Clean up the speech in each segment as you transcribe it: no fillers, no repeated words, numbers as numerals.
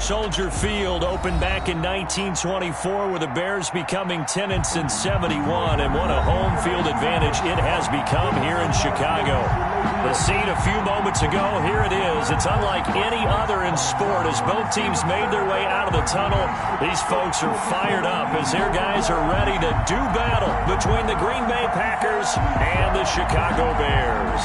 Soldier Field opened back in 1924 with the Bears becoming 10-71, and what a home field advantage it has become here in Chicago. The scene a few moments ago, here it is. It's unlike any other in sport as both teams made their way out of the tunnel. These folks are fired up as their guys are ready to do battle between the Green Bay Packers and the Chicago Bears.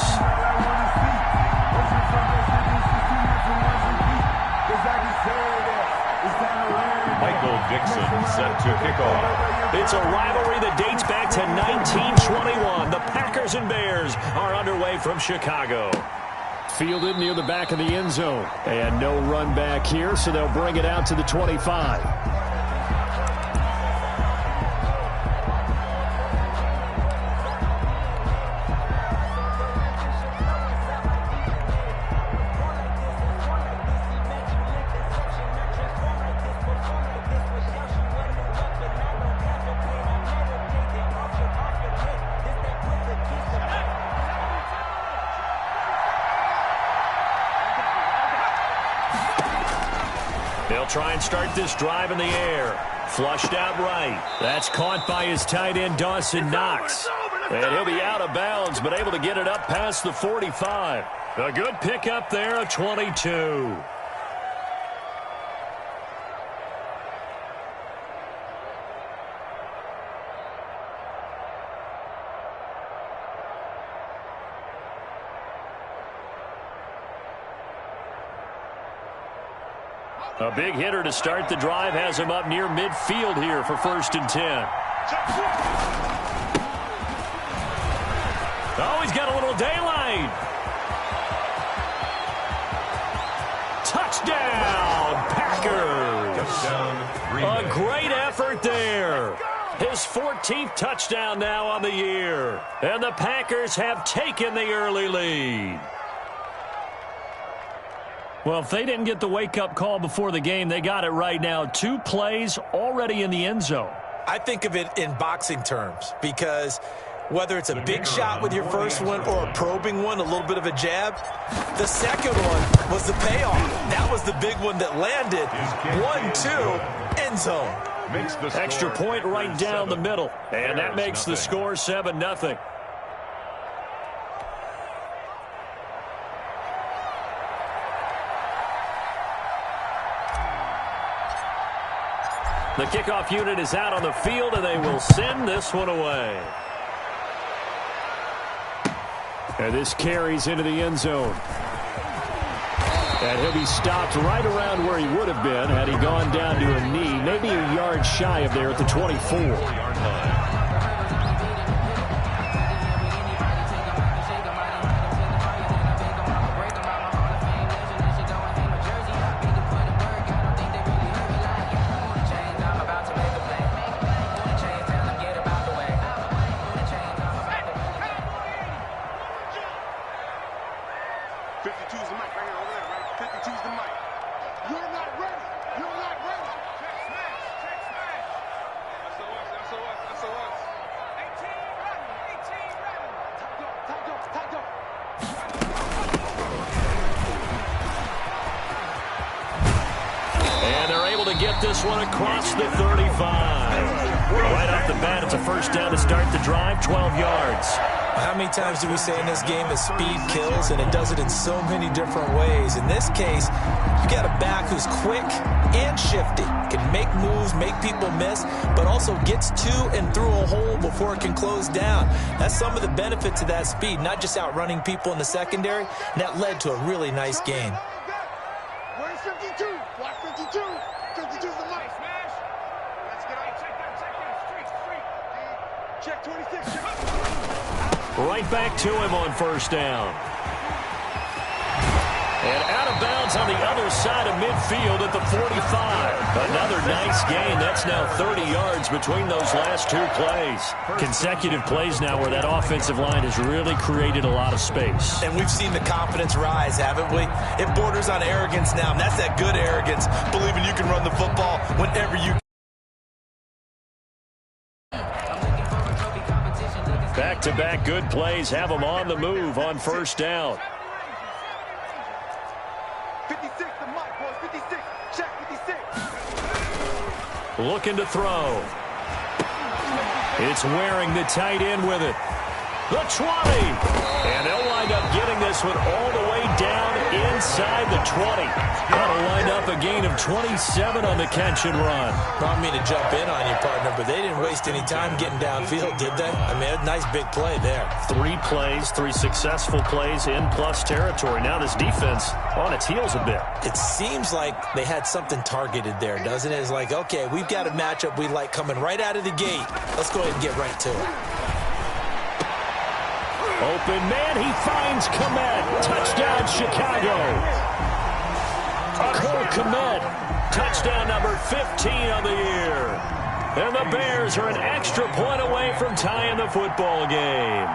Michael Dixon set to kick off. It's a rivalry that dates back to 1921. The Packers and Bears are underway from Chicago. Fielded near the back of the end zone. And no run back here, so they'll bring it out to the 25. They'll try and start this drive in the air. Flushed out right. That's caught by his tight end, Dawson Knox. And he'll be out of bounds, but able to get it up past the 45. A good pickup there, a 22. A big hitter to start the drive has him up near midfield here for 1st and 10. Oh, he's got a little daylight. Touchdown, Packers. A great effort there. His 14th touchdown now on the year. And the Packers have taken the early lead. Well, if they didn't get the wake-up call before the game, they got it right now. 2 plays already in the end zone. I think of it in boxing terms because whether it's a big shot with your first one or a probing one, a little bit of a jab, the second one was the payoff. That was the big one that landed. 1-2, end zone. Extra point right down the middle, and that makes the score 7-0. The kickoff unit is out on the field, and they will send this one away. And this carries into the end zone. And he'll be stopped right around where he would have been had he gone down to a knee, maybe a yard shy of there at the 24. Get this one across the 35. Right off the bat, it's a first down to start the drive, 12 yards. How many times do we say in this game that speed kills, and it does it in so many different ways? In this case, you got a back who's quick and shifty, can make moves, make people miss, but also gets to and through a hole before it can close down. That's some of the benefits of that speed, not just outrunning people in the secondary, and that led to a really nice gain. Where's 52? Block 52. 52's the mic. Smash. Let's get out. Check that. Street. Check 26. Right back to him on first down. And out of bounds on the other side of midfield at the 45. Another nice gain. That's now 30 yards between those last 2 plays. Consecutive plays now where that offensive line has really created a lot of space. And we've seen the confidence rise, haven't we? It borders on arrogance now, and that's that good arrogance, believing you can run the football whenever you can. Back-to-back good plays have them on the move on first down. 56, the mic, boys, 56. Check 56. Looking to throw. It's wearing the tight end with it. The 20. And they'll wind up getting this one all the way down inside the 20. That'll wind up a gain of 27 on the catch and run. I don't mean to jump in on you, partner, but they didn't waste any time getting downfield, did they? I mean, a nice big play there. 3 plays, 3 successful plays in plus territory. Now this defense on its heels a bit. It seems like they had something targeted there, doesn't it? It's like, okay, we've got a matchup we like coming right out of the gate. Let's go ahead and get right to it. Open man, he finds Kmet. Touchdown, Chicago. Cole Kmet, touchdown number 15 on the year. And the Bears are an extra point away from tying the football game.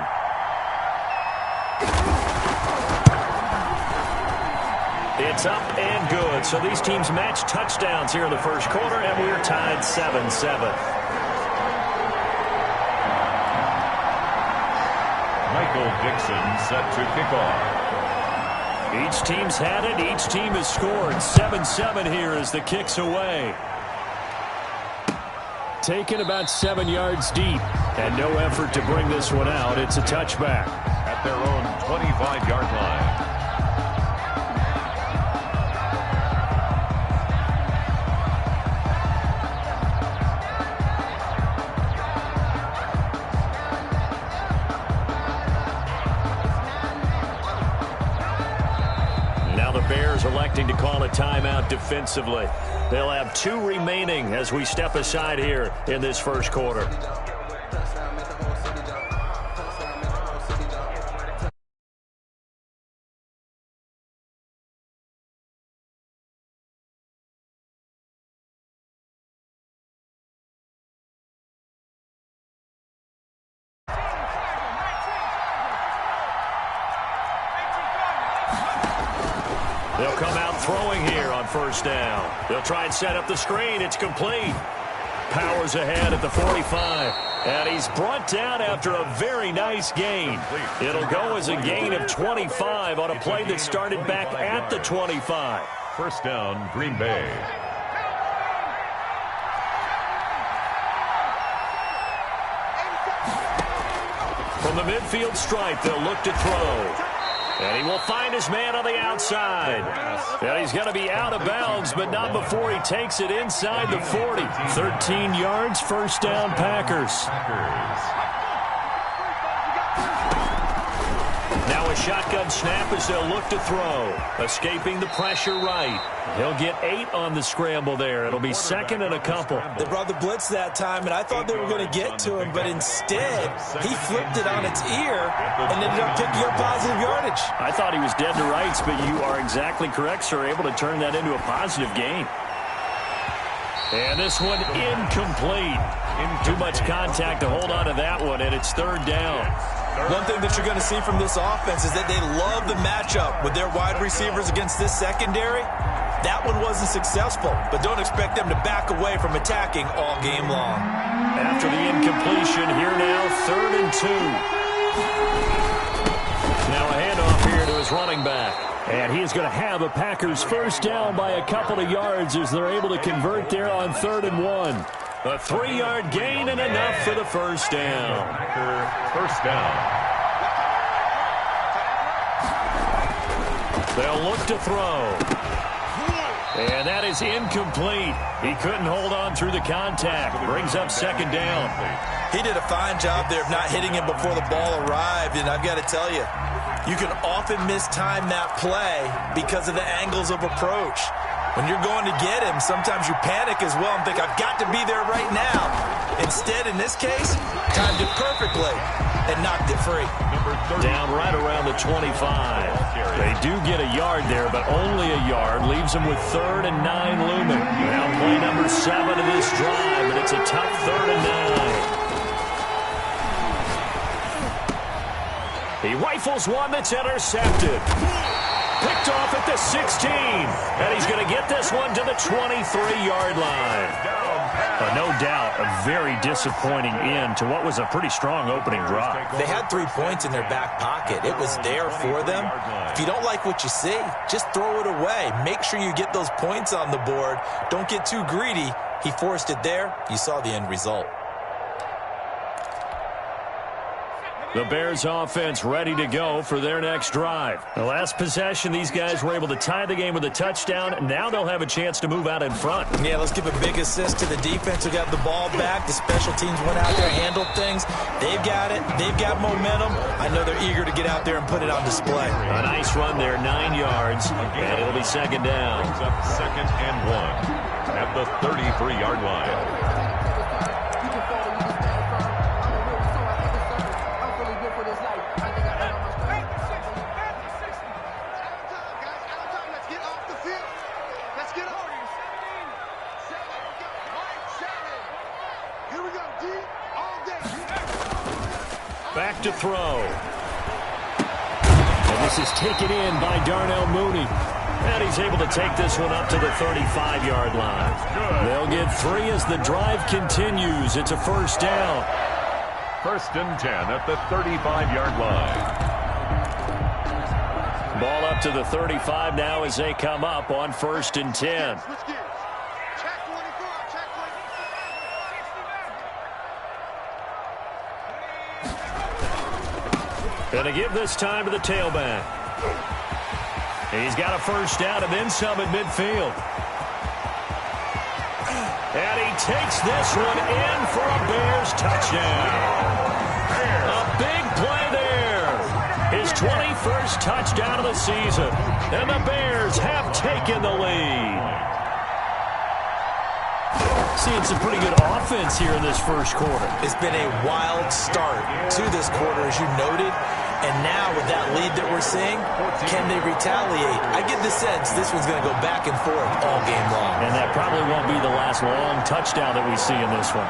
It's up and good. So these teams match touchdowns here in the first quarter, and we're tied 7-7. Michael Dixon set to kick off. Each team's had it. Each team has scored. 7-7 here as the kick's away. Taken about 7 yards deep. And no effort to bring this one out. It's a touchback. At their own 25-yard line. Electing to call a timeout defensively. They'll have 2 remaining as we step aside here in this first quarter. They'll come out throwing here on first down. They'll try and set up the screen. It's complete. Powers ahead at the 45. And he's brought down after a very nice gain. It'll go as a gain of 25 on a play that started back at the 25. First down, Green Bay. From the midfield stripe, they'll look to throw. And he will find his man on the outside. And he's going to be out of bounds, but not before he takes it inside the 40. 13 yards, first down, Packers. Now a shotgun snap as they'll look to throw. Escaping the pressure right. He'll get 8 on the scramble there. It'll be second and a couple. They brought the blitz that time, and I thought they were going to get to him, but instead, he flipped it on its ear and ended up picking up positive yardage. I thought he was dead to rights, but you are exactly correct, sir. Able to turn that into a positive gain. And this one incomplete. Too much contact to hold on to that one, and it's third down. One thing that you're going to see from this offense is that they love the matchup with their wide receivers against this secondary. That one wasn't successful, but don't expect them to back away from attacking all game long. After the incompletion, here now, 3rd and 2. Now a handoff here to his running back. And he is going to have a Packers first down by a couple of yards as they're able to convert there on 3rd and 1. A 3-yard gain and enough for the first down. First down. They'll look to throw. And that is incomplete. He couldn't hold on through the contact. Brings up second down. He did a fine job there of not hitting him before the ball arrived, and I've got to tell you, you can often mistime that play because of the angles of approach. When you're going to get him, sometimes you panic as well and think, I've got to be there right now. Instead, in this case, timed it perfectly and knocked it free. Down right around the 25. They do get a yard there, but only a yard. Leaves them with 3rd and 9 looming. Now play number 7 of this drive, but it's a tough 3rd and 9. He rifles one that's intercepted. Picked off at the 16. And he's going to get this one to the 23-yard line. No doubt a very disappointing end to what was a pretty strong opening drive. They had 3 points in their back pocket. It was there for them. If you don't like what you see, just throw it away. Make sure you get those points on the board. Don't get too greedy. He forced it there. You saw the end result. The Bears offense ready to go for their next drive. The last possession, these guys were able to tie the game with a touchdown. Now they'll have a chance to move out in front. Yeah, let's give a big assist to the defense who got the ball back. The special teams went out there and handled things. They've got it. They've got momentum. I know they're eager to get out there and put it on display. A nice run there, 9 yards, and it'll be second down. Brings up 2nd and 1 at the 33-yard line. Back to throw. And this is taken in by Darnell Mooney. And he's able to take this one up to the 35-yard line. They'll get 3 as the drive continues. It's a first down. 1st and 10 at the 35-yard line. Ball up to the 35 now as they come up on 1st and 10. Going to give this time to the tailback. He's got a first down and then some at midfield. And he takes this one in for a Bears touchdown. A big play there. His 21st touchdown of the season. And the Bears have taken the lead. Seeing some pretty good offense here in this first quarter. It's been a wild start to this quarter, as you noted. And now with that lead that we're seeing, can they retaliate? I get the sense this one's going to go back and forth all game long. And that probably won't be the last long touchdown that we see in this one.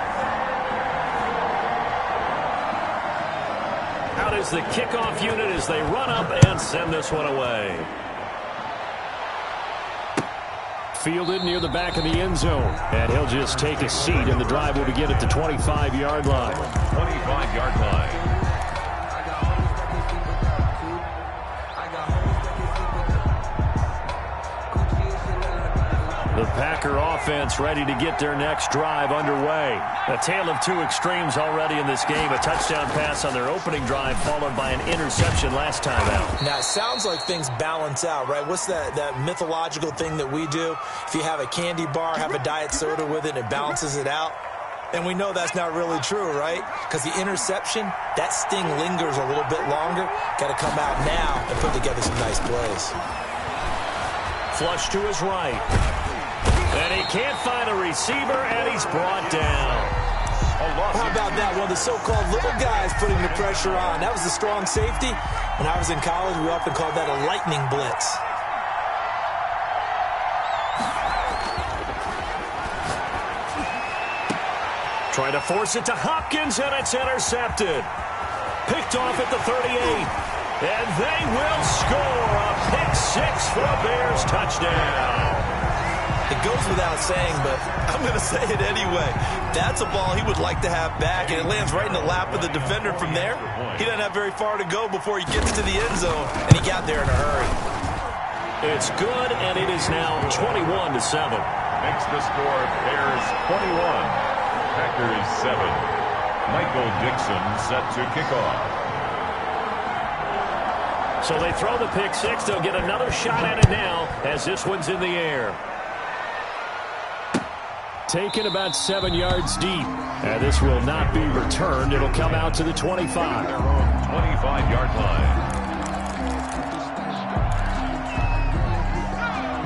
Out is the kickoff unit as they run up and send this one away. Fielded near the back of the end zone. And he'll just take a seat, and the drive will begin at the 25-yard line. 25-yard line. The Packer offense ready to get their next drive underway. A tale of 2 extremes already in this game. A touchdown pass on their opening drive followed by an interception last time out. Now, it sounds like things balance out, right? What's that mythological thing that we do? If you have a candy bar, have a diet soda with it, it balances it out. And we know that's not really true, right? Because the interception, that sting lingers a little bit longer. Got to come out now and put together some nice plays. Flush to his right. And he can't find a receiver, and he's brought down. How about that? One of the so-called little guys putting the pressure on. That was the strong safety. When I was in college, we often called that a lightning blitz. Trying to force it to Hopkins, and it's intercepted. Picked off at the 38. And they will score a pick-6 for a Bears touchdown. It goes without saying, but I'm going to say it anyway. That's a ball he would like to have back, and it lands right in the lap of the defender from there. He doesn't have very far to go before he gets to the end zone, and he got there in a hurry. It's good, and it is now 21-7. Makes the score Bears 21, Packers 7. Michael Dixon set to kick off. So they throw the pick-6. They'll get another shot at it now as this one's in the air. Taken about 7 yards deep. And this will not be returned. It'll come out to the 25. 25-yard line.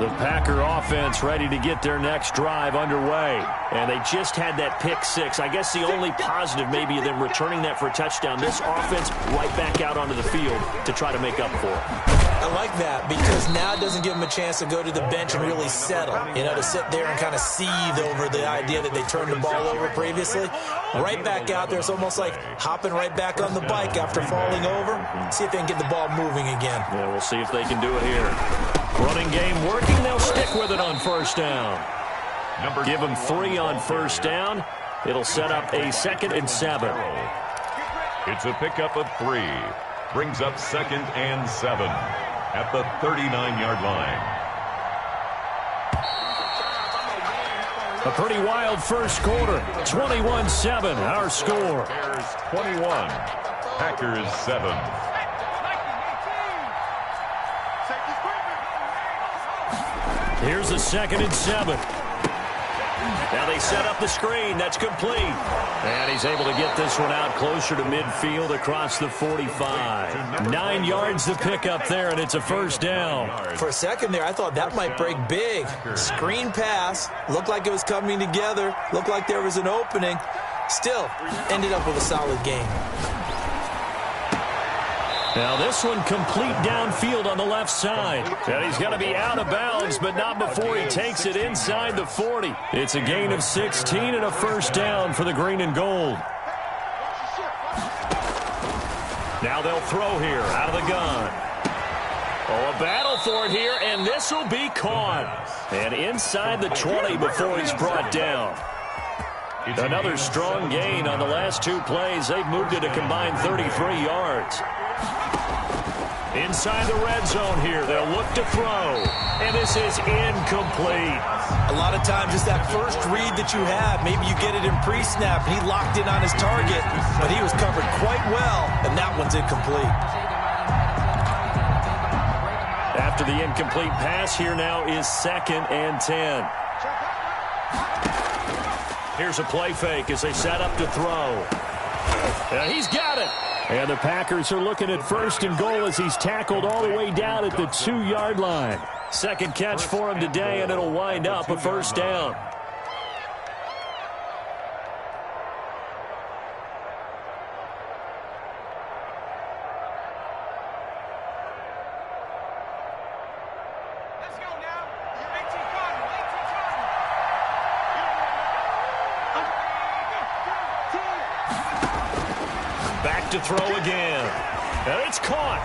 The Packer offense ready to get their next drive underway. And they just had that pick-6. I guess the only positive maybe of them returning that for a touchdown. This offense right back out onto the field to try to make up for it. I like that because now it doesn't give him a chance to go to the bench and really settle. You know, to sit there and kind of seethe over the idea that they turned the ball over previously. Right back out there. It's almost like hopping right back on the bike after falling over. See if they can get the ball moving again. Yeah, we'll see if they can do it here. Running game working. They'll stick with it on first down. Give them 3 on first down. It'll set up a 2nd and 7. It's a pickup of 3. Brings up 2nd and 7 at the 39-yard line. A pretty wild first quarter. 21-7, our score. Bears 21, Packers 7. Here's a 2nd and 7. Now they set up the screen. That's complete. And he's able to get this one out closer to midfield across the 45. 9 yards to pick up there, and it's a first down. For a second there, I thought that might break big. Screen pass. Looked like it was coming together. Looked like there was an opening. Still, ended up with a solid game. Now this one complete downfield on the left side. And he's going to be out of bounds, but not before he takes it inside the 40. It's a gain of 16 and a first down for the green and gold. Now they'll throw here out of the gun. Oh, a battle for it here, and this will be caught. And inside the 20 before he's brought down. Another strong gain on the last 2 plays. They've moved it a combined 33 yards. Inside the red zone here, they'll look to throw. And this is incomplete. A lot of times it's that first read that you have. Maybe you get it in pre-snap, and he locked in on his target, but he was covered quite well, and that one's incomplete. After the incomplete pass, here now is 2nd and 10. Here's a play fake as they set up to throw. He's got it. And the Packers are looking at 1st and goal as he's tackled all the way down at the 2-yard line. Second catch for him today, and it'll wind up a first down. To throw again. And it's caught.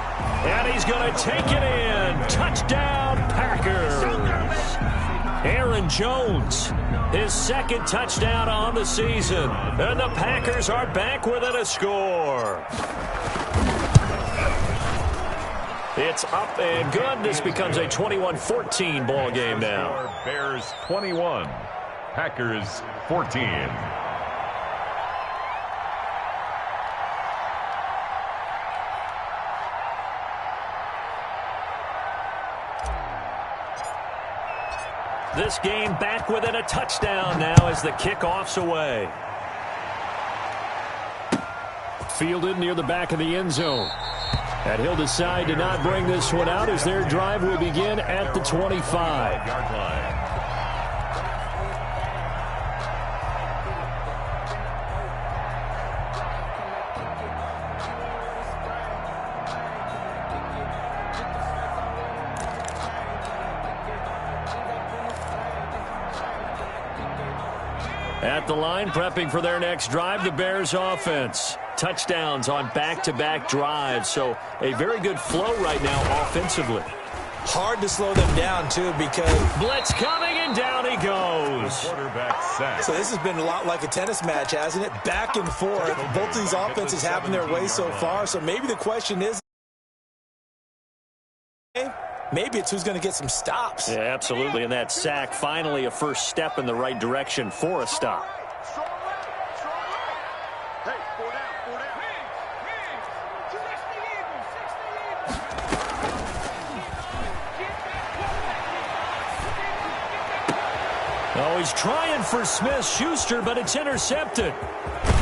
And he's going to take it in. Touchdown, Packers. Aaron Jones, his 2nd touchdown on the season. And the Packers are back within a score. It's up and good. This becomes a 21-14 ball game now. Bears 21, Packers 14. This game back within a touchdown now as the kickoff's away. Fielded near the back of the end zone. And he'll decide to not bring this one out as their drive will begin at the 25-yard line. At the line, prepping for their next drive, the Bears offense. Touchdowns on back-to-back drives, so a very good flow right now offensively. Hard to slow them down, too, because... blitz coming, and down he goes. Quarterback sack. So this has been a lot like a tennis match, hasn't it? Back and forth. Both of these offenses having their way so far, so maybe the question is... maybe it's who's going to get some stops. Yeah, absolutely. And that sack, finally a first step in the right direction for a stop. Oh, he's trying for Smith-Schuster, but it's intercepted.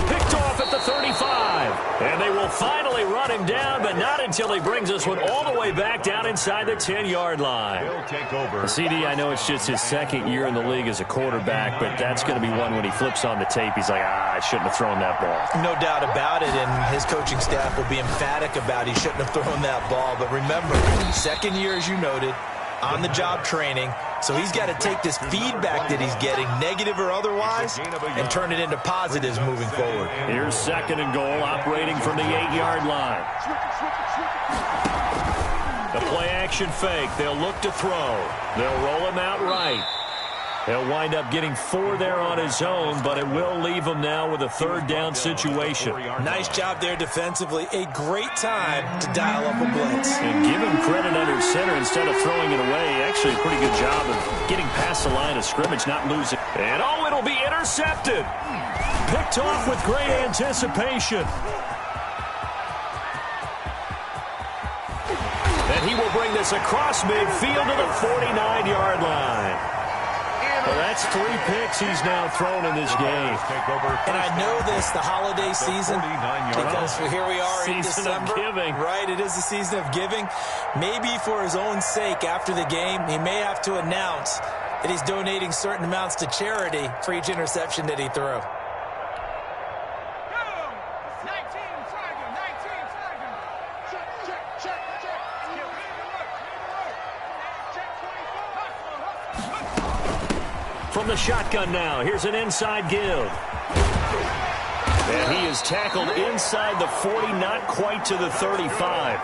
Picked off at the 35. And they will finally run him down, but not until he brings this one all the way back down inside the 10-yard line. He'll take over. CD, I know it's just his second year in the league as a quarterback, but that's going to be one when he flips on the tape. He's like, I shouldn't have thrown that ball. No doubt about it, and his coaching staff will be emphatic about he shouldn't have thrown that ball. But remember, second year, as you noted, on-the-job training. So he's got to take this feedback that he's getting, negative or otherwise, and turn it into positives moving forward. Here's second and goal, operating from the 8-yard line. The play-action fake. They'll look to throw. They'll roll him out right. He'll wind up getting 4 there on his own, but it will leave him now with a third down situation. Nice job there defensively. A great time to dial up a blitz. And give him credit under center instead of throwing it away. Actually, a pretty good job of getting past the line of scrimmage, not losing. And oh, it'll be intercepted. Picked off with great anticipation. And he will bring this across midfield to the 49-yard line. Well, that's 3 picks he's now thrown in this game. And I know this, the holiday season, because here we are in December. Season of giving. Right, it is the season of giving. Maybe for his own sake, after the game, he may have to announce that he's donating certain amounts to charity for each interception that he threw. From the shotgun now, here's an inside give. And he is tackled inside the 40, not quite to the 35.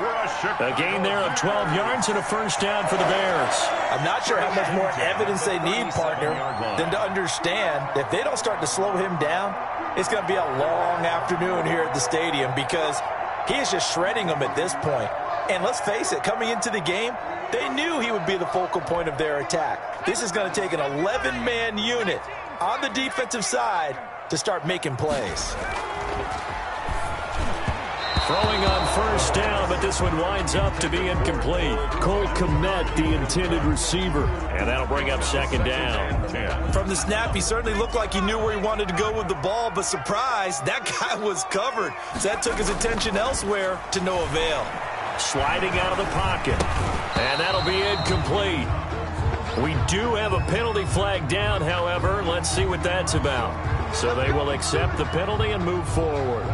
A gain there of 12 yards and a first down for the Bears. I'm not sure how much more evidence they need, partner, than to understand that if they don't start to slow him down, it's going to be a long afternoon here at the stadium because he is just shredding them at this point. And let's face it, coming into the game, they knew he would be the focal point of their attack. This is going to take an 11-man unit on the defensive side to start making plays. Throwing on first down, but this one winds up to be incomplete. Cole Kmet, the intended receiver. And that'll bring up second down. From the snap, he certainly looked like he knew where he wanted to go with the ball, but surprise, that guy was covered. So that took his attention elsewhere to no avail. Sliding out of the pocket. And that'll be incomplete. We do have a penalty flag down, however. Let's see what that's about. So they will accept the penalty and move forward.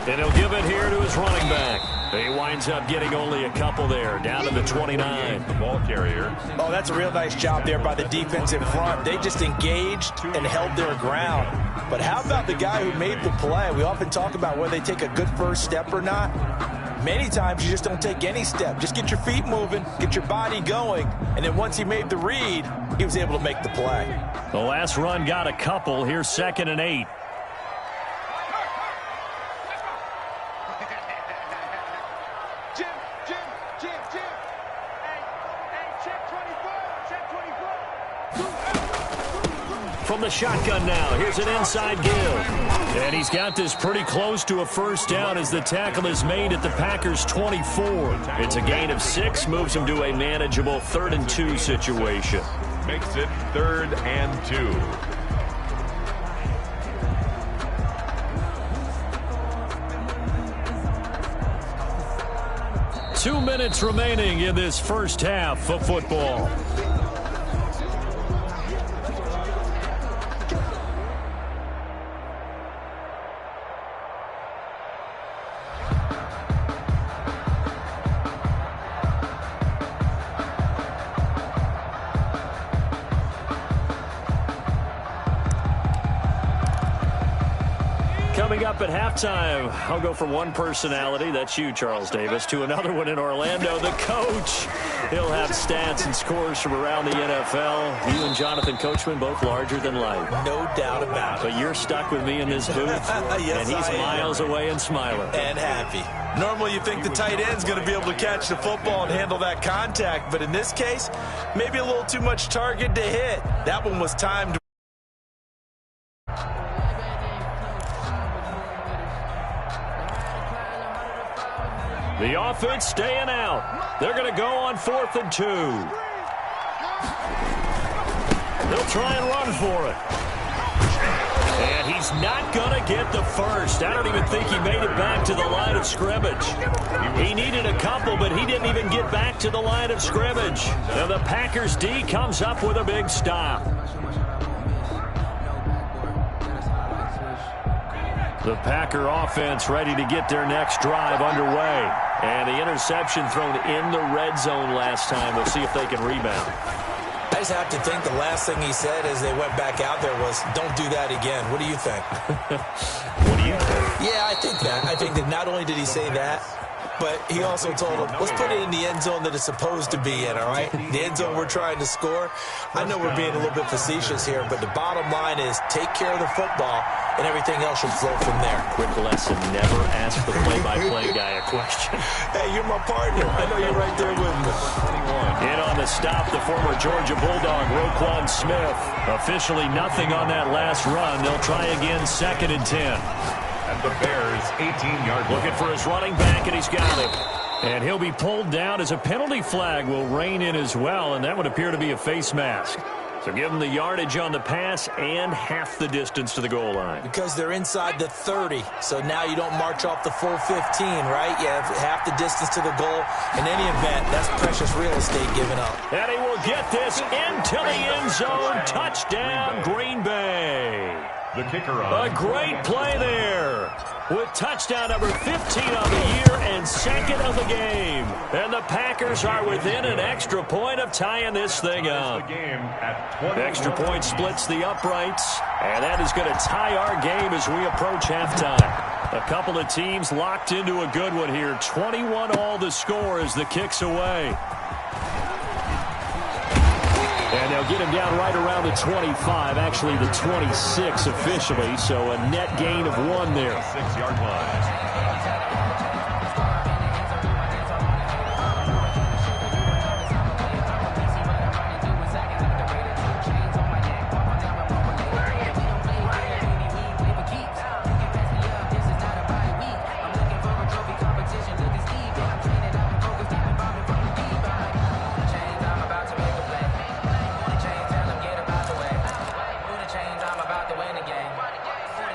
And he'll give it here to his running back. He winds up getting only a couple there, down to the 29. The ball carrier. Oh, that's a real nice job there by the defense in front. They just engaged and held their ground. But how about the guy who made the play? We often talk about whether they take a good first step or not. Many times you just don't take any step. Just get your feet moving, get your body going, and then once he made the read, he was able to make the play. The last run got a couple. Here's 2nd and 8. From the shotgun now, here's an inside give. And he's got this pretty close to a first down as the tackle is made at the Packers' 24. It's a gain of 6, moves him to a manageable 3rd and 2 situation. Makes it 3rd and 2. 2 minutes remaining in this first half of football. Coming up at halftime, I'll go from one personality, that's you, Charles Davis, to another one in Orlando, the coach. He'll have stats and scores from around the NFL. You and Jonathan Coachman, both larger than life. No doubt about it. But you're stuck with me in this booth, yes, and he's miles away and smiling. And happy. Normally you think the tight end's going to be able to catch the football and handle that contact, but in this case, maybe a little too much target to hit. That one was timed. The offense staying out. They're going to go on 4th and 2. They'll try and run for it. And he's not going to get the first. I don't even think he made it back to the line of scrimmage. He needed a couple, but he didn't even get back to the line of scrimmage. And the Packers D comes up with a big stop. The Packer offense ready to get their next drive underway. And the interception thrown in the red zone last time. We'll see if they can rebound. I just have to think the last thing he said as they went back out there was, don't do that again. What do you think? What do you think? Yeah, I think that. I think that not only did he say that, but he also told him, let's put it in the end zone that it's supposed to be in, all right? The end zone we're trying to score. I know we're being a little bit facetious here, but the bottom line is take care of the football, and everything else should flow from there. Quick lesson, never ask the play-by-play guy a question. Hey, you're my partner. I know you're right there with me. In on the stop, the former Georgia Bulldog, Roquan Smith. Officially nothing on that last run. They'll try again, 2nd and 10. At the Bears' 18-yard line. Looking for his running back, and he's got him. And he'll be pulled down as a penalty flag will rein in as well, and that would appear to be a face mask. So give them the yardage on the pass and half the distance to the goal line. Because they're inside the 30, so now you don't march off the full 15, right? You have half the distance to the goal. In any event, that's precious real estate given up. And he will get this into the end zone. Touchdown, Green Bay. The kicker on. A great play there with touchdown number 15 on the year and 2nd of the game. And the Packers are within an extra point of tying this thing up. The extra point splits the uprights, and that is going to tie our game as we approach halftime. A couple of teams locked into a good one here. 21-all the score as the kick's away. And they'll get him down right around the 25, actually the 26 officially, so a net gain of 1 there. 6-yard line.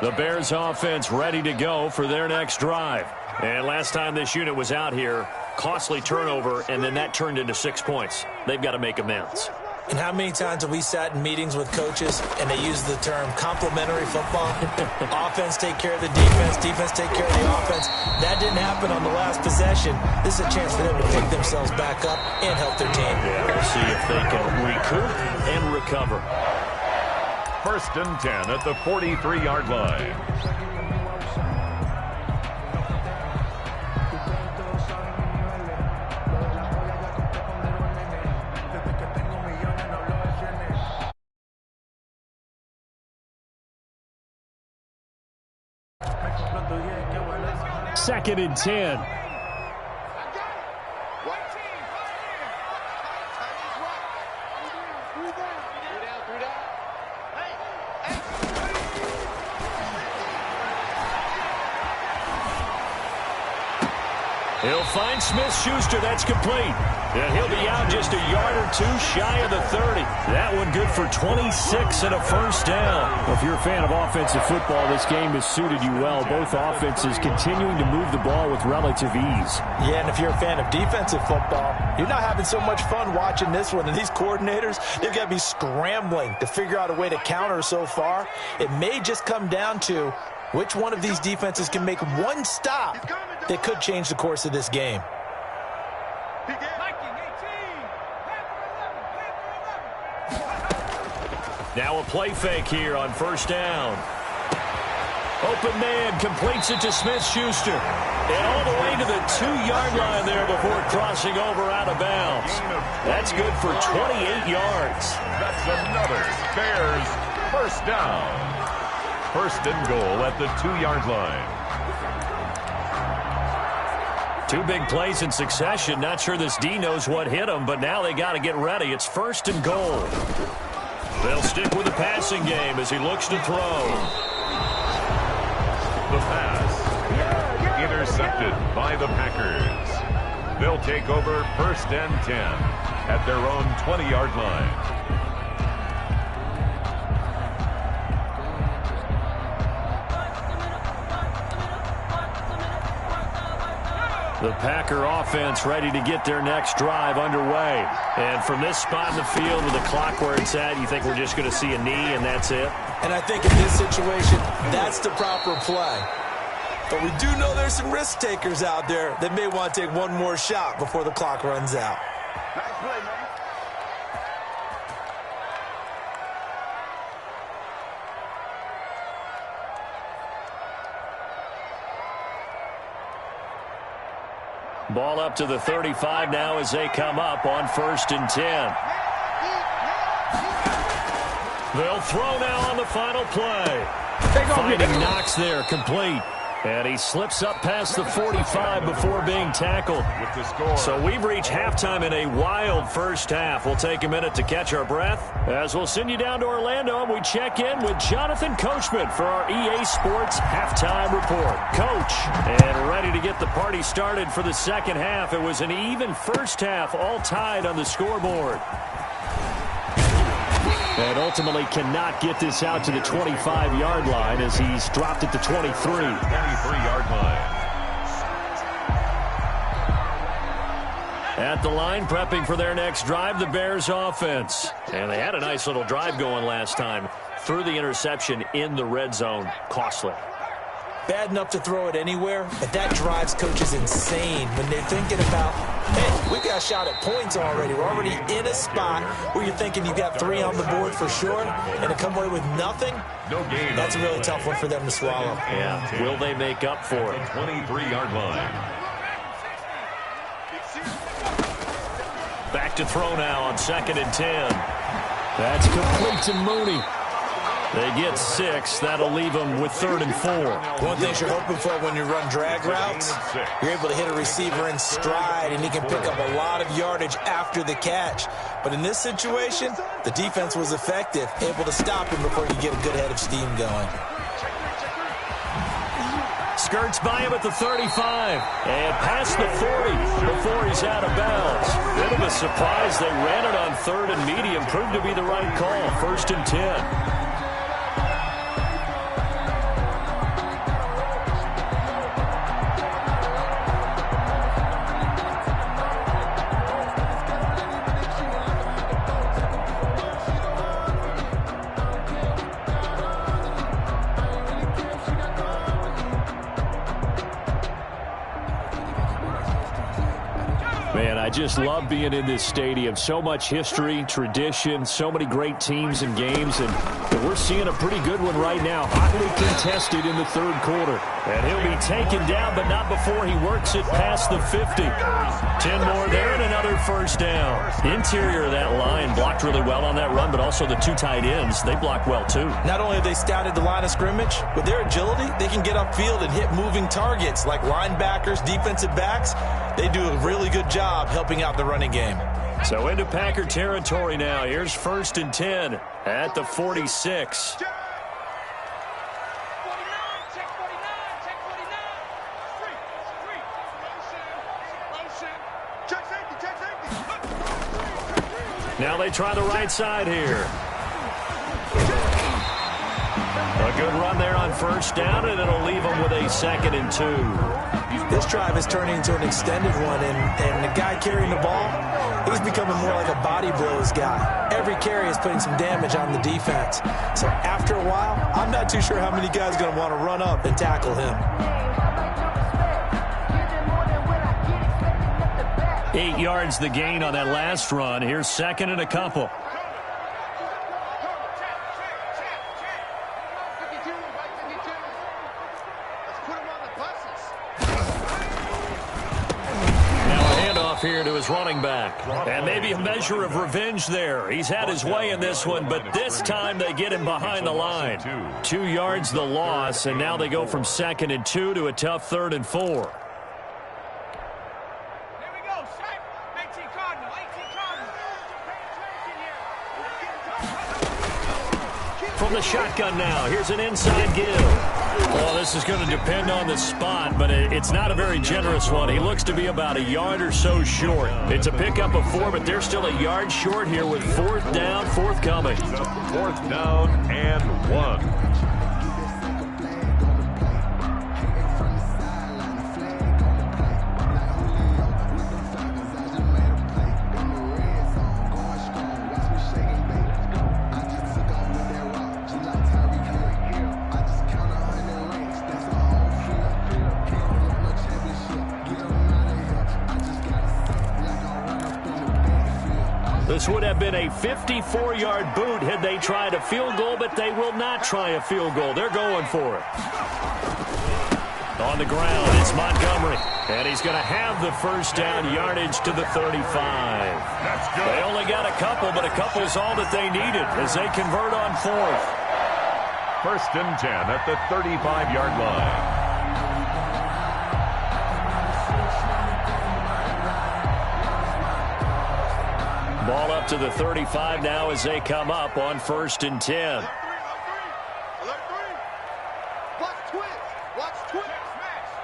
The Bears offense ready to go for their next drive. And last time this unit was out here, costly turnover, and then that turned into 6 points. They've got to make amends. And how many times have we sat in meetings with coaches and they use the term complementary football? Offense take care of the defense, defense take care of the offense. That didn't happen on the last possession. This is a chance for them to pick themselves back up and help their team. Yeah, we'll see if they can recoup and recover. 1st and 10 at the 43-yard line. Second and 10. He'll find Smith-Schuster. That's complete. And he'll be out just a yard or two shy of the 30. That one good for 26 and a first down. Well, if you're a fan of offensive football, this game has suited you well. Both offenses continuing to move the ball with relative ease. Yeah, and if you're a fan of defensive football, you're not having so much fun watching this one. And these coordinators, they've got to be scrambling to figure out a way to counter so far. It may just come down to which one of these defenses can make one stop that could change the course of this game. Now a play fake here on first down. Open man completes it to Smith-Schuster. And all the way to the 2-yard line there before crossing over out of bounds. That's good for 28 yards. That's another Bears first down. First and goal at the 2-yard line. 2 big plays in succession. Not sure this D knows what hit him, but now they got to get ready. It's first and goal. They'll stick with the passing game as he looks to throw. The pass intercepted by the Packers. They'll take over first and 10 at their own 20-yard line. The Packer offense ready to get their next drive underway. And from this spot in the field with the clock where it's at, you think we're just going to see a knee and that's it? And I think in this situation, that's the proper play. But we do know there's some risk takers out there that may want to take one more shot before the clock runs out. Nice play, man. Ball up to the 35 now as they come up on first and 10. They'll throw now on the final play. Finding Knox there, complete. And he slips up past the 45 before being tackled. With the score. So we've reached halftime in a wild first half. We'll take a minute to catch our breath as we'll send you down to Orlando and we check in with Jonathan Coachman for our EA Sports Halftime Report. Coach, and ready to get the party started for the second half. It was an even first half, all tied on the scoreboard. And ultimately cannot get this out to the 25-yard line as he's dropped at the 23. 23-yard line. At the line, prepping for their next drive, the Bears offense. And they had a nice little drive going last time. Threw the interception in the red zone. Costly. Bad enough to throw it anywhere, but that drives coaches insane when they're thinking about, hey, we've got a shot at points already. We're already in a spot where you're thinking you've got 3 on the board for sure, and to come away with nothing, that's a really tough one for them to swallow. Yeah, will they make up for it? 23-yard line. Back to throw now on second and 10. That's complete to Mooney. They get 6. That'll leave them with 3rd and 4. One thing you're hoping for when you run drag routes, you're able to hit a receiver in stride, and he can pick up a lot of yardage after the catch. But in this situation, the defense was effective, able to stop him before you get a good head of steam going. Skirts by him at the 35 and past the 40 before he's out of bounds. Bit of a surprise. They ran it on 3rd and medium. Proved to be the right call. 1st and 10. I just love being in this stadium. So much history, tradition, so many great teams and games, and we're seeing a pretty good one right now. Hotly contested in the 3rd quarter. And he'll be taken down, but not before he works it past the 50. 10 more there and another first down. Interior of that line blocked really well on that run, but also the 2 tight ends, they blocked well too. Not only have they scouted the line of scrimmage, with their agility, they can get upfield and hit moving targets like linebackers, defensive backs. They do a really good job helping out the running game. So into Packer territory now. Here's 1st and 10 at the 46. Now they try the right side here. A good run there on first down, and it'll leave them with a 2nd and 2. This drive is turning into an extended one, and the guy carrying the ball, he's becoming more like a body blows guy. Every carry is putting some damage on the defense. So after a while, I'm not too sure how many guys are going to want to run up and tackle him. 8 yards the gain on that last run. Here's 2nd and a couple. his running back. And maybe a measure of revenge there. He's had his way in this one, but this time they get him behind the line. 2 yards the loss, and now they go from 2nd and 2 to a tough 3rd and 4. From the shotgun now, here's an inside give. Well, this is going to depend on the spot, but it's not a very generous one. He looks to be about a yard or so short. It's a pickup of 4, but they're still a yard short here with 4th down, forthcoming. 4th down and 1. This would have been a 54-yard boot had they tried a field goal, but they will not try a field goal. They're going for it. On the ground, it's Montgomery. And he's going to have the 1st down, yardage to the 35. That's good. They only got a couple, but a couple's all that they needed as they convert on 4th. 1st and 10 at the 35-yard line. Ball up to the 35 now as they come up on 1st and 10. Alert 3. Watch twins. Watch twins.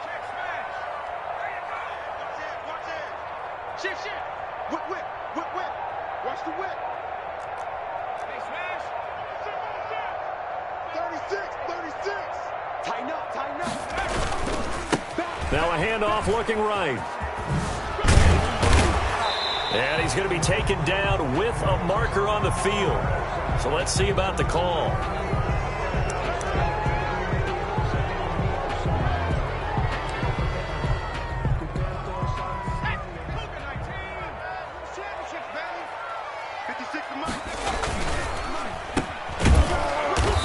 Check smash. There you go. Watch it. Shift. Whip. Watch the whip. Hey, smash. 36. Tighten up. Now a handoff looking right. And he's going to be taken down with a marker on the field. So let's see about the call.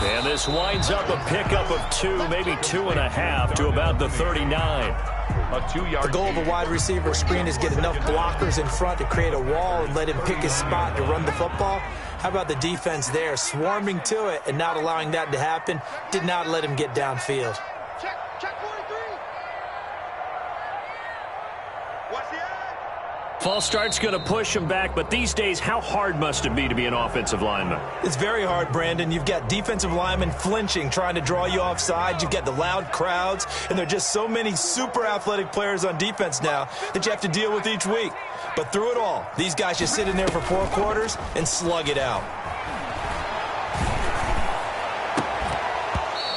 And this winds up a pickup of 2, maybe 2.5 to about the 39. A 2-yard. The goal of a wide receiver screen is get enough blockers in front to create a wall and let him pick his spot to run the football. How about the defense there, swarming to it and not allowing that to happen? Did not let him get downfield. Check 43. Watch the eye. False start's going to push him back, but these days, how hard must it be to be an offensive lineman? It's very hard, Brandon. You've got defensive linemen flinching, trying to draw you offside. You've got the loud crowds, and there are just so many super athletic players on defense now that you have to deal with each week. But through it all, these guys just sit in there for 4 quarters and slug it out.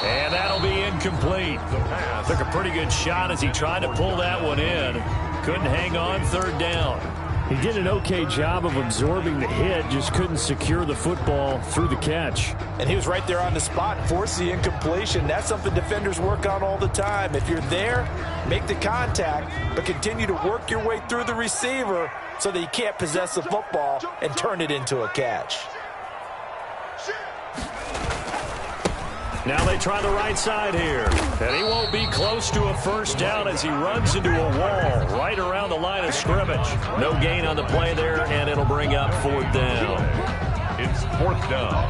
And that'll be incomplete. Took a pretty good shot as he tried to pull that one in. Couldn't hang on 3rd down. He did an okay job of absorbing the hit, just couldn't secure the football through the catch. And he was right there on the spot and forced the incompletion. That's something defenders work on all the time. If you're there, make the contact, but continue to work your way through the receiver so that you can't possess the football and turn it into a catch. Now they try the right side here. And he won't be close to a 1st down as he runs into a wall right around the line of scrimmage. No gain on the play there, and it'll bring up 4th down. It's 4th down.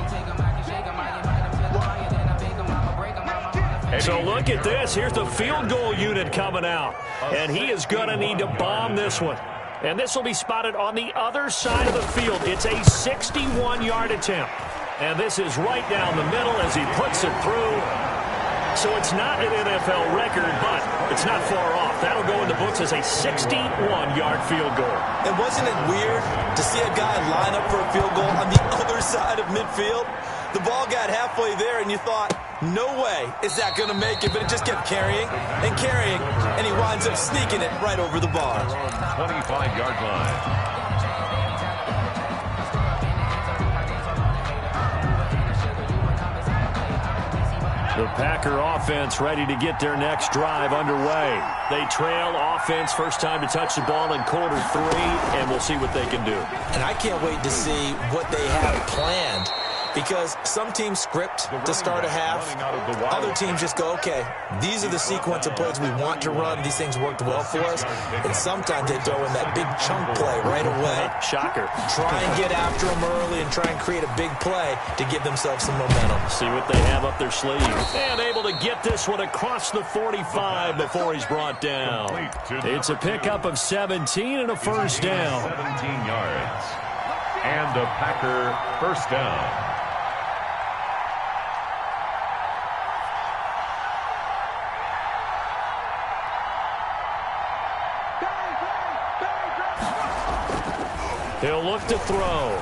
So look at this. Here's the field goal unit coming out. And he is going to need to bomb this one. And this will be spotted on the other side of the field. It's a 61-yard attempt. And this is right down the middle as he puts it through. So it's not an NFL record, but it's not far off. That'll go in the books as a 61-yard field goal. And wasn't it weird to see a guy line up for a field goal on the other side of midfield? The ball got halfway there, and you thought, no way is that going to make it. But it just kept carrying, and he winds up sneaking it right over the bar. 25-yard line. The Packer offense ready to get their next drive underway. They trail offense, first time to touch the ball in quarter 3, and we'll see what they can do. And I can't wait to see what they have planned Because some teams script to start a half. Other teams just go, okay, these are the sequence of plays we want to run. These things worked well for us. And sometimes they throw in that big chunk play right away. Shocker. Try and get after them early and try and create a big play to give themselves some momentum. See what they have up their sleeve. And able to get this one across the 45 before he's brought down. It's a pickup of 17 and a first down. 17 yards. And a Packer first down. He'll look to throw.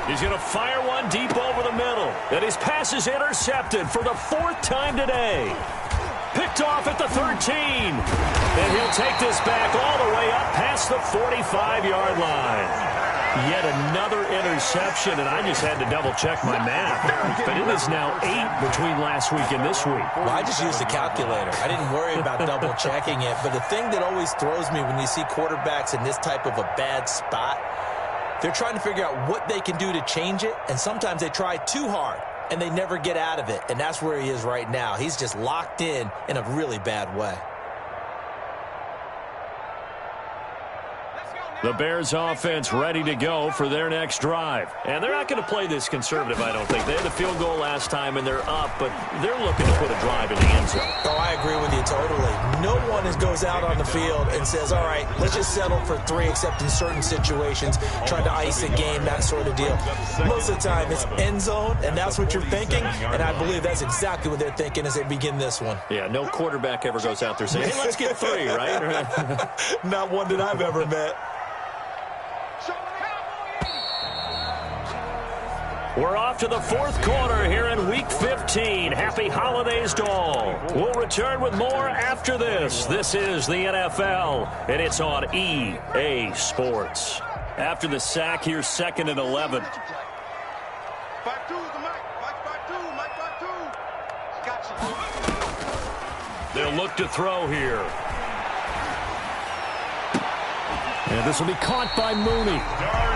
He's going to fire one deep over the middle. And his pass is intercepted for the 4th time today. Picked off at the 13. And he'll take this back all the way up past the 45-yard line. Yet another interception, and I just had to double-check my math. But it is now 8 between last week and this week. Well, I just used a calculator. I didn't worry about double-checking it. But the thing that always throws me when you see quarterbacks in this type of a bad spot, they're trying to figure out what they can do to change it, and sometimes they try too hard, and they never get out of it. And that's where he is right now. He's just locked in a really bad way. The Bears offense ready to go for their next drive. And they're not going to play this conservative, I don't think. They had the field goal last time, and they're up, but they're looking to put a drive in the end zone. Oh, I agree with you totally. No one goes out on the field and says, all right, let's just settle for 3, except in certain situations, trying to ice a game, that sort of deal. Most of the time, it's end zone, and that's what you're thinking, and I believe that's exactly what they're thinking as they begin this one. Yeah, no quarterback ever goes out there saying, hey, let's get 3, right? Not one that I've ever met. We're off to the 4th quarter here in Week 15. Happy holidays to all. We'll return with more after this. This is the NFL, and it's on EA Sports. After the sack, here's 2nd and 11. 5-2 the Mike. 5-2. Gotcha. They'll look to throw here. And this will be caught by Mooney.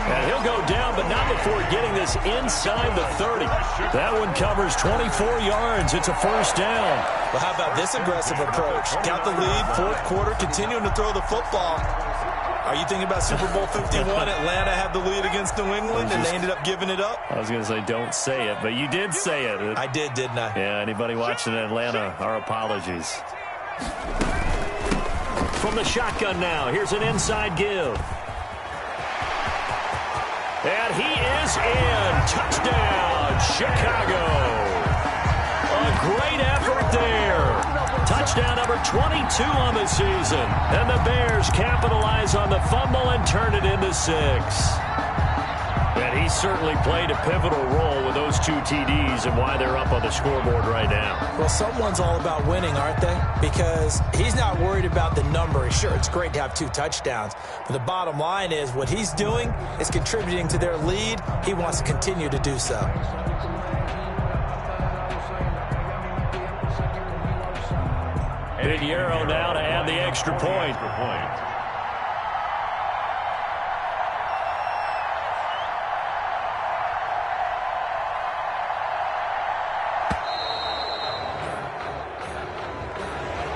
And he'll go down, but not before getting this inside the 30. That one covers 24 yards. It's a first down. Well, how about this aggressive approach? Got the lead, 4th quarter, continuing to throw the football. Are you thinking about Super Bowl 51? Atlanta had the lead against New England, and they ended up giving it up? I was going to say don't say it, but you did say it. I did, didn't I? Yeah, anybody watching Atlanta, our apologies. From the shotgun now, here's an inside give. And he is in. Touchdown, Chicago. A great effort there. Touchdown number 22 on the season. And the Bears capitalize on the fumble and turn it into 6. And he certainly played a pivotal role with those 2 TDs and why they're up on the scoreboard right now. Well, someone's all about winning, aren't they? Because he's not worried about the number. Sure, it's great to have 2 touchdowns. But the bottom line is what he's doing is contributing to their lead. He wants to continue to do so. Pinheiro now to add the extra point.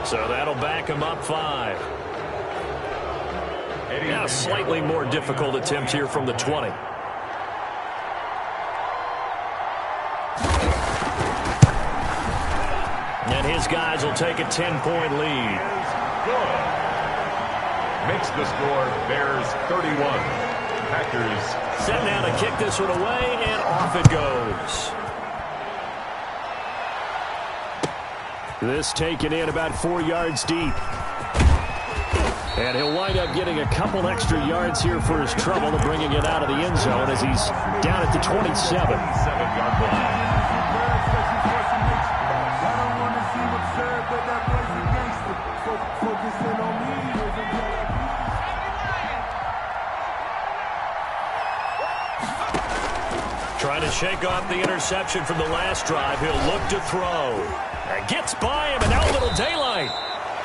So that'll back him up 5. Now a slightly more difficult attempt here from the 20. And his guys will take a 10-point lead. Good. Makes the score Bears 31. Packers Set now to kick this one away, and off it goes. This taken in about 4 yards deep. And he'll wind up getting a couple extra yards here for his trouble and bringing it out of the end zone as he's down at the 27-yard line. Trying to shake off the interception from the last drive. He'll look to throw. And gets by him, and now a little daylight.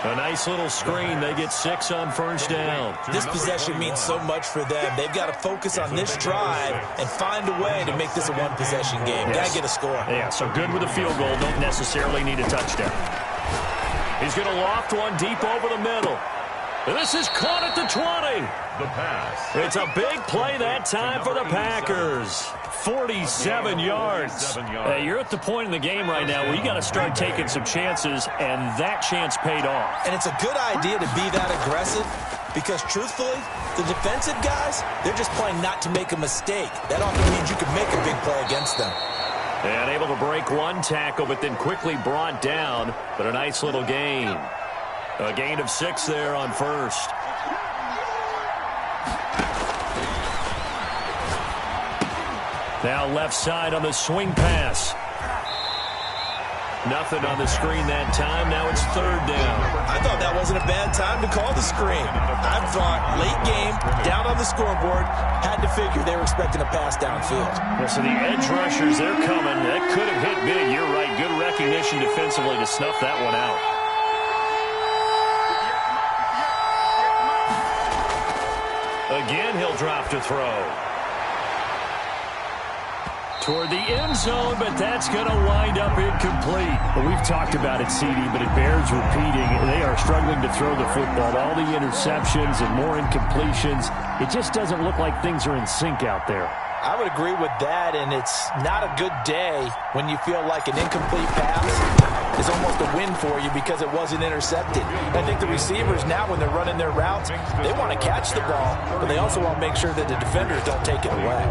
A nice little screen. They get 6 on first down. This possession means so much for them. They've got to focus on this drive and find a way to make this a one-possession game. Yes. Got to get a score. Yeah, so good with a field goal. Don't necessarily need a touchdown. He's going to loft one deep over the middle. And this is caught at the 20. The pass. It's a big play that time for the Packers. 47 yards. You're at the point in the game right now where you got to start taking some chances, and that chance paid off. And it's a good idea to be that aggressive because, truthfully, the defensive guys, they're just playing not to make a mistake. That often means you can make a big play against them. And able to break one tackle, but then quickly brought down. But a nice little gain. A gain of 6 there on first. Now left side on the swing pass. Nothing on the screen that time. Now it's 3rd down. I thought that wasn't a bad time to call the screen. I thought late game, down on the scoreboard, had to figure they were expecting a pass downfield. Well, so the edge rushers, they're coming. That could have hit big. You're right. Good recognition defensively to snuff that one out. Again, he'll drop to throw. Toward the end zone, but that's going to wind up incomplete. Well, we've talked about it, CD, but it bears repeating. They are struggling to throw the football. All the interceptions and more incompletions. It just doesn't look like things are in sync out there. I would agree with that, and it's not a good day when you feel like an incomplete pass is almost a win for you because it wasn't intercepted. I think the receivers now, when they're running their routes, they want to catch the ball, but they also want to make sure that the defenders don't take it away.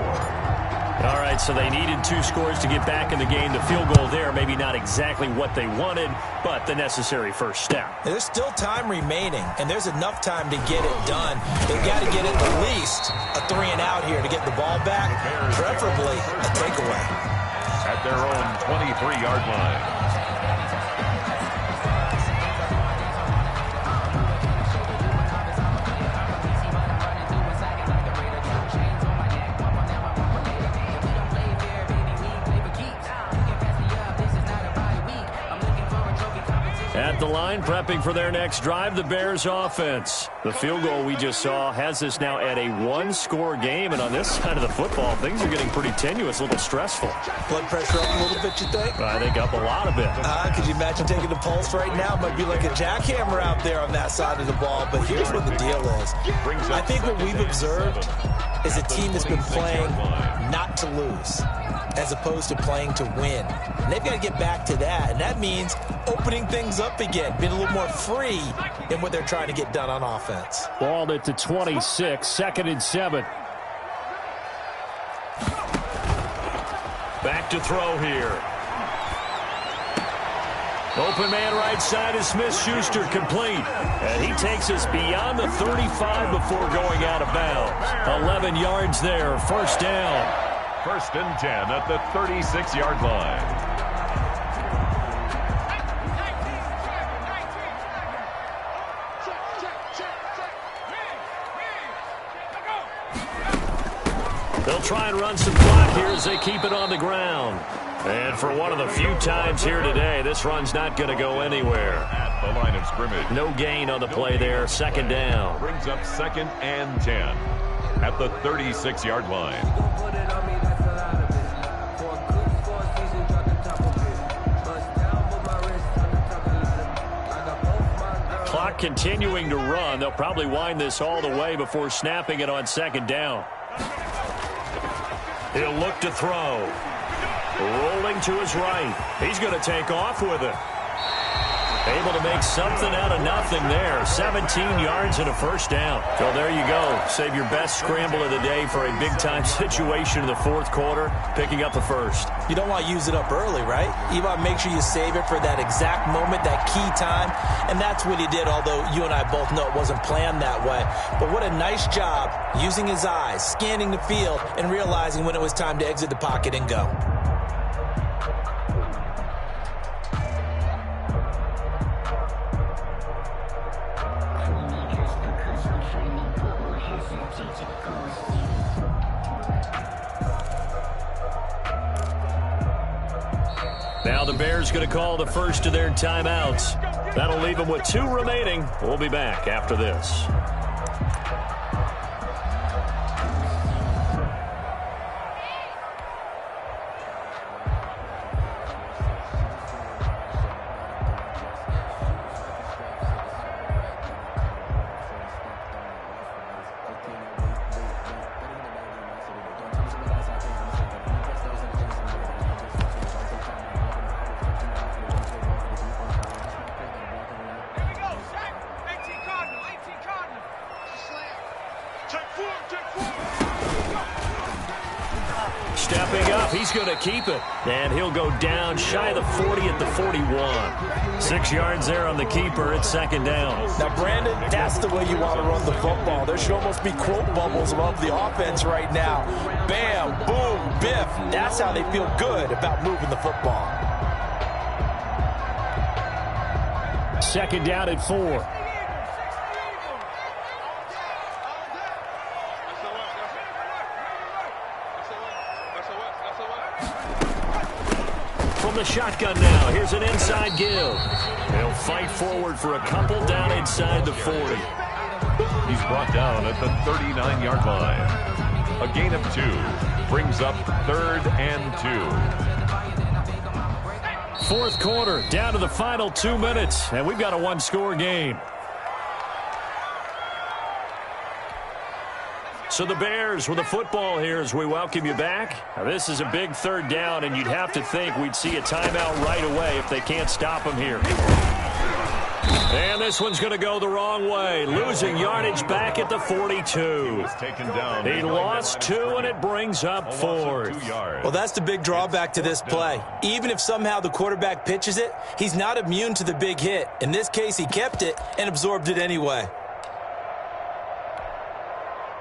All right, so they needed 2 scores to get back in the game. The field goal there, maybe not exactly what they wanted, but the necessary first step. There's still time remaining, and there's enough time to get it done. They've got to get at least a 3-and-out here to get the ball back, preferably a takeaway. At their own 23-yard line. At the line, prepping for their next drive, the Bears offense. The field goal we just saw has us now at a 1-score game, and on this side of the football, things are getting pretty tenuous, a little stressful. Blood pressure up a little bit, you think? I think up a lot of it. Could you imagine taking the pulse right now? It might be like a jackhammer out there on that side of the ball, but here's what the deal is. I think what we've observed is a team that's been playing not to lose, as opposed to playing to win. And they've got to get back to that, and that means opening things up again, being a little more free in what they're trying to get done on offense. Ball at the 26, 2nd and 7. Back to throw here. Open man right side is Smith-Schuster, complete. And he takes us beyond the 35 before going out of bounds. 11 yards there, first down. 1st and 10 at the 36-yard line. They'll try and run some clock here as they keep it on the ground. And for one of the few times here today, this run's not going to go anywhere. At the line of scrimmage. No gain on the play there, 2nd down. Brings up 2nd and 10 at the 36-yard line. Clock continuing to run. They'll probably wind this all the way before snapping it on 2nd down. He'll look to throw. Rolling to his right. He's going to take off with it. Able to make something out of nothing there. 17 yards and a first down. So there you go. Save your best scramble of the day for a big-time situation in the 4th quarter, picking up the first. You don't want to use it up early, right? You want to make sure you save it for that exact moment, that key time. And that's what he did, although you and I both know it wasn't planned that way. But what a nice job using his eyes, scanning the field, and realizing when it was time to exit the pocket and go. Now Now the Bears going to call the first of their timeouts. That'll leave them with 2 remaining. We'll be back after this. Stepping up, he's going to keep it. And he'll go down shy of the 40 at the 41. 6 yards there on the keeper. It's second down. Now, Brandon, that's the way you want to run the football. There should almost be quote bubbles above the offense right now. Bam, boom, biff. That's how they feel good about moving the football. Second down at 4. From the shotgun now, here's an inside give. They'll fight forward for a couple down inside the 40. He's brought down at the 39-yard line. A gain of 2 brings up 3rd and 2. Fourth quarter, down to the final 2 minutes, and we've got a 1-score game. So the Bears with the football here as we welcome you back. Now this is a big 3rd down, and you'd have to think we'd see a timeout right away if they can't stop them here. And this one's going to go the wrong way. Losing yardage back at the 42. He lost 2, and it brings up 4th. Well, that's the big drawback to this play. Even if somehow the quarterback pitches it, he's not immune to the big hit. In this case, he kept it and absorbed it anyway.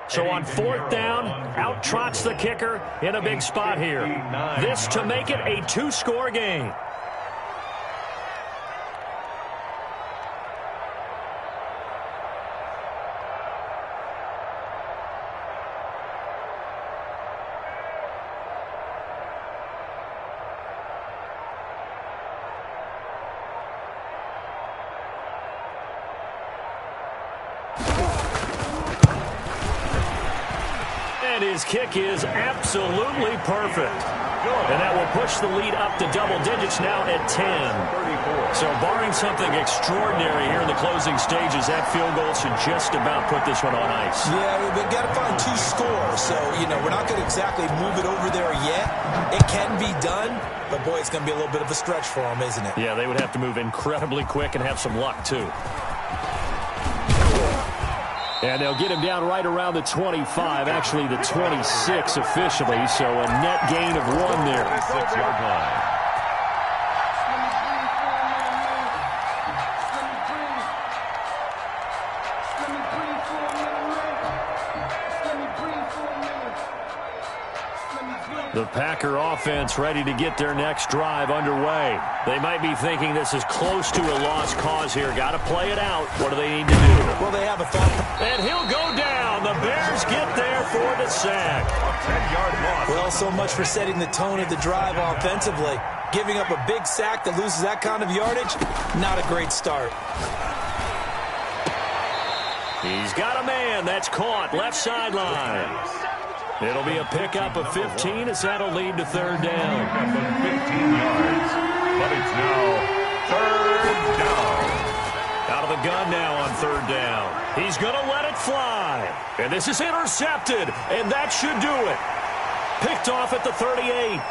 So on 4th down, out trots the kicker in a big spot here. This to make it a 2-score game. And his kick is absolutely perfect. And that will push the lead up to double digits now at 10. So barring something extraordinary here in the closing stages, that field goal should just about put this one on ice. Yeah, we've got to find 2 scores. So, we're not going to exactly move it over there yet. It can be done, but boy, it's going to be a little bit of a stretch for them, isn't it? Yeah, they would have to move incredibly quick and have some luck, too. And they'll get him down right around the 25, actually the 26 officially, so a net gain of 1 there. 6-yard line. The Packer offense ready to get their next drive underway. They might be thinking this is close to a lost cause here. Got to play it out. What do they need to do? Well, they have a thought. And he'll go down. The Bears get there for the sack. A 10-yard loss. Well, so much for setting the tone of the drive offensively. Giving up a big sack that loses that kind of yardage, not a great start. He's got a man. That's caught. Left sideline. It'll be a pickup of 15 as that'll lead to 3rd down. Pickup of 15 yards. But it's now 3rd down. Out of the gun now on 3rd down. He's going to let it fly. And this is intercepted. And that should do it. Picked off at the 38.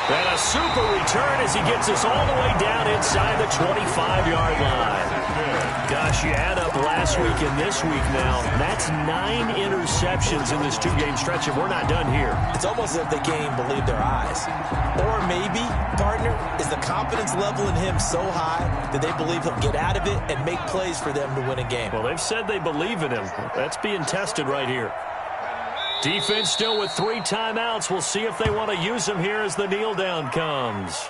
And a super return as he gets us all the way down inside the 25-yard line. Gosh, you add up last week and this week now. That's 9 interceptions in this 2-game stretch, and we're not done here. It's almost as if they can't even believe their eyes. Or maybe, partner, is the confidence level in him so high that they believe he'll get out of it and make plays for them to win a game. Well, they've said they believe in him. That's being tested right here. Defense still with 3 timeouts. We'll see if they want to use them here as the kneel down comes.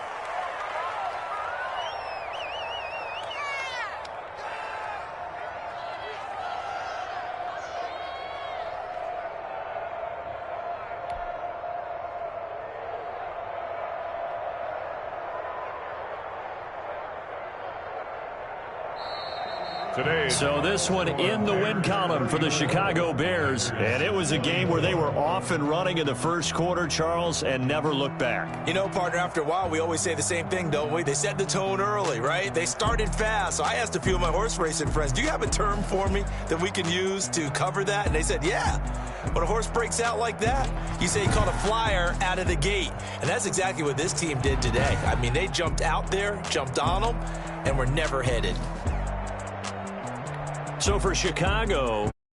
So this one in the win column for the Chicago Bears. And it was a game where they were off and running in the first quarter, Charles, and never looked back. You know, partner, after a while, we always say the same thing, don't we? They set the tone early, right? They started fast. So I asked a few of my horse racing friends, do you have a term for me that we can use to cover that? And they said, yeah. When a horse breaks out like that, you say he caught a flyer out of the gate. And that's exactly what this team did today. I mean, they jumped out there, jumped on them, and were never headed. So for Chicago,